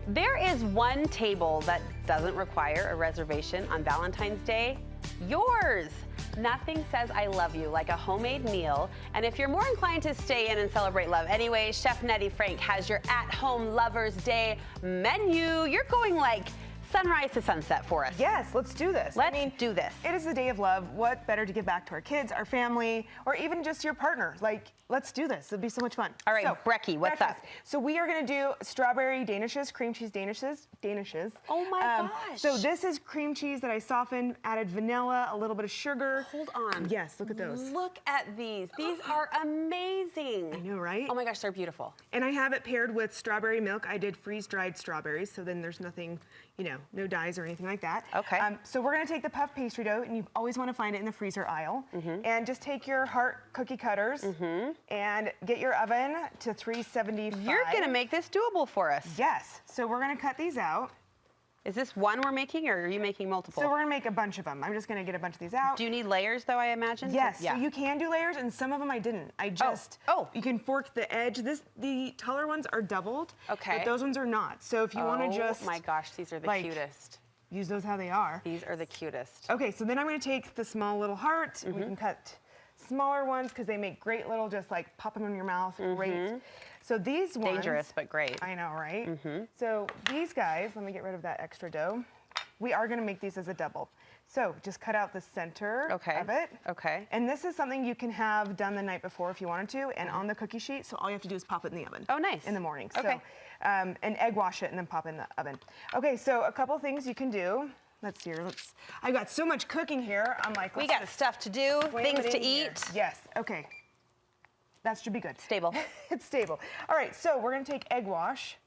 There is one table that doesn't require a reservation on Valentine's Day. Yours. Nothing says I love you like a homemade meal. And if you're more inclined to stay in and celebrate love anyway, Chef Nettie Frank has your at-home Lover's Day menu. You're going like sunrise to sunset for us. Yes, let's do this. Let's do this. It is the day of love. What better to give back to our kids, our family, or even just your partner? Like, let's do this. It'll be so much fun. All right, so, Brecky, what's up? So we are going to do strawberry danishes, cream cheese danishes. Oh my gosh. So this is cream cheese that I softened, added vanilla, a little bit of sugar. Hold on. Yes, look at those. Look at these. These are amazing. I know, right? Oh my gosh, they're beautiful. And I have it paired with strawberry milk. I did freeze-dried strawberries, so then there's nothing, no dyes or anything like that. Okay. So we're gonna take the puff pastry dough, and you always wanna find it in the freezer aisle. And just take your heart cookie cutters and get your oven to 375. You're gonna make this doable for us. Yes. So we're gonna cut these out. Is this one we're making, or are you making multiple? So we're gonna make a bunch of them. I'm just gonna get a bunch of these out. Do you need layers, though, I imagine? Yes, Yeah. so you can do layers, and some of them I didn't. I just, you can fork the edge. The taller ones are doubled, okay, but those ones are not. So if you wanna just— oh my gosh, these are the cutest. Use those how they are. These are the cutest. Okay, so then I'm gonna take the small little heart, and we can cut smaller ones because they make great little, just like pop them in your mouth, great. So these ones— dangerous, but great. I know, right? So these guys, let me get rid of that extra dough. We are gonna make these as a double. So just cut out the center of it. Okay. And this is something you can have done the night before if you wanted to, and on the cookie sheet, so all you have to do is pop it in the oven. Oh, nice. In the morning. Okay. So, and egg wash it and then pop it in the oven. Okay, so a couple things you can do. Let's see here, I've got so much cooking here, I'm like, we got stuff to do, things to eat. Yes, okay. That should be good. Stable. It's stable. All right, so we're gonna take egg wash.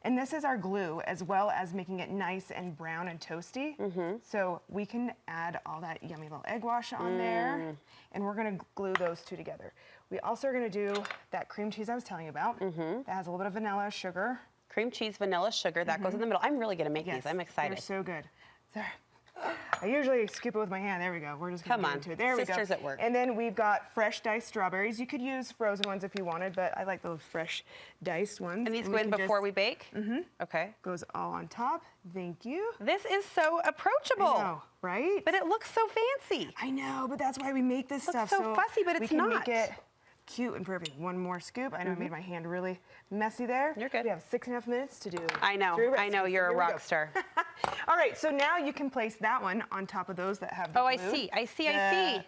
And this is our glue, as well as making it nice and brown and toasty. So we can add all that yummy little egg wash on there, and we're gonna glue those two together. We also are gonna do that cream cheese I was telling you about. That has a little bit of vanilla, sugar. Cream cheese, vanilla, sugar, that goes in the middle. I'm really gonna make these, I'm excited. They're so good. So, I usually scoop it with my hand. There we go. We're just gonna get into it. There we go. Sisters at work. And then we've got fresh diced strawberries. You could use frozen ones if you wanted, but I like those fresh diced ones. And these go in before we bake? Okay. Goes all on top. Thank you. This is so approachable. I know, right? But it looks so fancy. I know, but that's why we make this stuff. So fussy, but it's we can not. make it cute and perfect. One more scoop. I know I made my hand really messy there. You're good. We have 6.5 minutes to do. I know, you're a rock star. All right, so now you can place that one on top of those that have the glue. I see.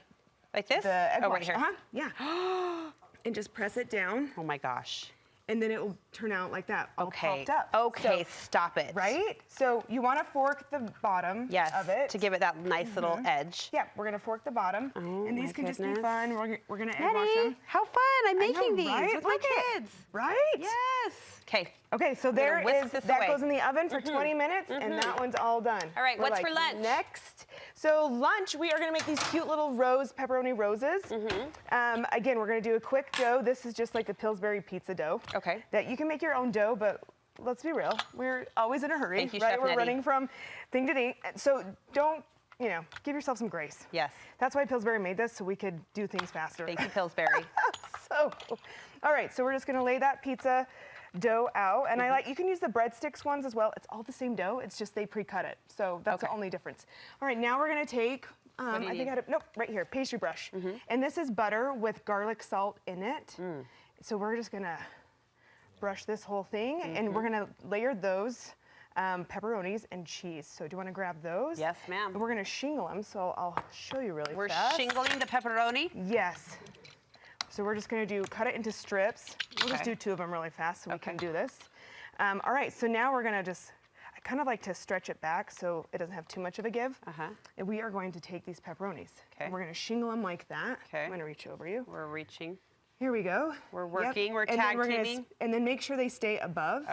Like this? The egg wash. Right here. Yeah. And just press it down. Oh my gosh. And then it will turn out like that, all popped up. Okay, stop it. Right? So you want to fork the bottom of it. To give it that nice little edge. Yeah, we're going to fork the bottom. And these can just be fun. We're going to egg wash Nettie, them. how fun. I'm making these with my kids. Right? Yes. Okay. Okay, so there is, that goes in the oven for 20 minutes, and that one's all done. All right, what's for lunch? Next. So lunch, we are gonna make these cute little pepperoni roses. Again, we're gonna do a quick dough. This is just like the Pillsbury pizza dough. Okay. That you can make your own dough, but let's be real, we're always in a hurry, Thank you, right? Chef We're Nettie. running from thing to thing. So don't, give yourself some grace. Yes. That's why Pillsbury made this, so we could do things faster. Thank you, Pillsbury. So cool. All right, so we're just gonna lay that pizza dough out, and you can use the breadsticks ones as well. It's all the same dough, it's just they pre-cut it. So that's the only difference. All right, now we're gonna take, I think I had right here, pastry brush. And this is butter with garlic salt in it. So we're just gonna brush this whole thing, and we're gonna layer those pepperonis and cheese. So do you wanna grab those? Yes, ma'am. And we're gonna shingle them, so I'll show you really We're fast. shingling the pepperoni? Yes. So we're just gonna cut it into strips. We'll just do 2 of them really fast so we can do this. All right, so now we're gonna I kind of like to stretch it back so it doesn't have too much of a give. And we are going to take these pepperonis. And we're gonna shingle them like that. I'm gonna reach over you. We're reaching. Here we go. We're working, we're and tag then teaming. And then make sure they stay above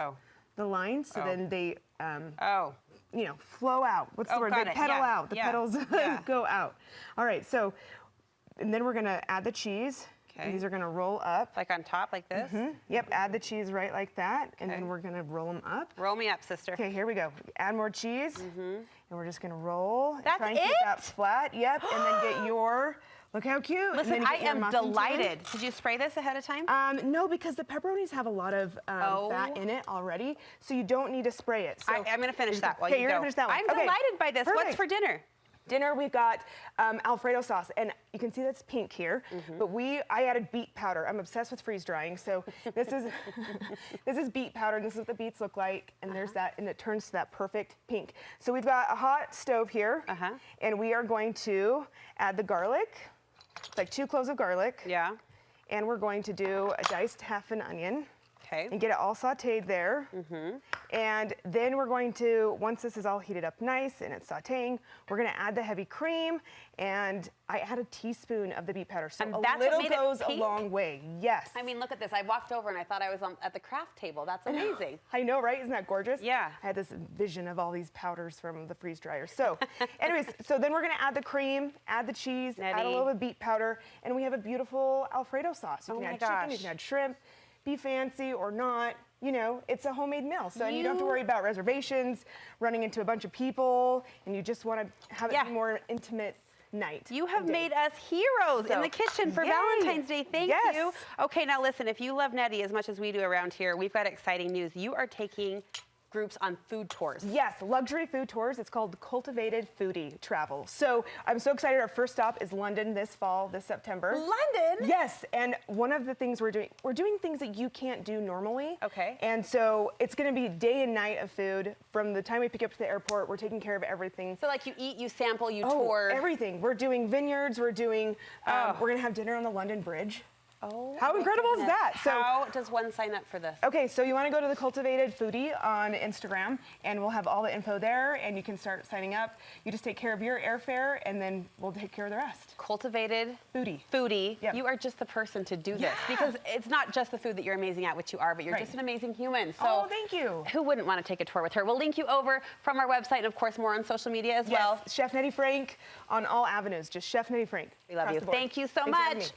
the line so then they, flow out. What's the word? They pedal out. The petals go out. All right, so, and then we're gonna add the cheese. And these are gonna roll up. Like on top, like this? Yep, add the cheese right like that, and then we're gonna roll them up. Roll me up, sister. Okay, here we go. Add more cheese, and we're just gonna roll. That's Try and keep that flat, yep, and then get your Look how cute. Listen, I am delighted. Did you spray this ahead of time? No, because the pepperonis have a lot of fat in it already, so you don't need to spray it. So I'm going to finish that while okay, you you're go. Gonna finish that one. I'm delighted by this. Perfect. What's for dinner? Dinner, we've got Alfredo sauce, and you can see that's pink here, but I added beet powder. I'm obsessed with freeze drying, so this is this is beet powder, and this is what the beets look like, and there's that, and it turns to that perfect pink. So we've got a hot stove here, and we are going to add the garlic. It's like 2 cloves of garlic. Yeah. And we're going to do a diced half an onion. Okay. And get it all sauteed there. And then we're going to, once this is all heated up nice and it's sauteing, we're going to add the heavy cream, and I add a teaspoon of the beet powder. So a little goes a long way. Yes. I mean, look at this. I walked over and I thought I was at the craft table. That's amazing. I know, right? Isn't that gorgeous? Yeah. I had this vision of all these powders from the freeze dryer. So anyways, so then we're going to add the cream, add the cheese, add a little bit of beet powder, and we have a beautiful Alfredo sauce. You can add chicken, you can add shrimp. Be fancy or not, you know, it's a homemade meal. So you don't have to worry about reservations, running into a bunch of people, and you just want to have it be more intimate night. You have made us heroes in the kitchen for Valentine's Day. Thank you. Okay, now listen, if you love Nettie as much as we do around here, we've got exciting news. You are taking groups on food tours. Yes, luxury food tours. It's called Cultivated Foodie Travel. So I'm so excited. Our first stop is London this fall, this September. London? Yes, and one of the things we're doing things that you can't do normally. Okay. And so it's going to be day and night of food. From the time we pick up to the airport, we're taking care of everything. So like you eat, you sample, you tour. Everything. We're doing vineyards. We're doing, we're going to have dinner on the London Bridge. Oh, how incredible is that? So how does one sign up for this? Okay, so you want to go to the Cultivated Foodie on Instagram, and we'll have all the info there, and you can start signing up. You just take care of your airfare, and then we'll take care of the rest. Cultivated Foodie. Yep. You are just the person to do this, because it's not just the food that you're amazing at, which you are, but you're just an amazing human. So thank you. Who wouldn't want to take a tour with her? We'll link you over from our website, and of course more on social media as well. Chef Nettie Frank on all avenues. Just Chef Nettie Frank. We love you. Thank you so much.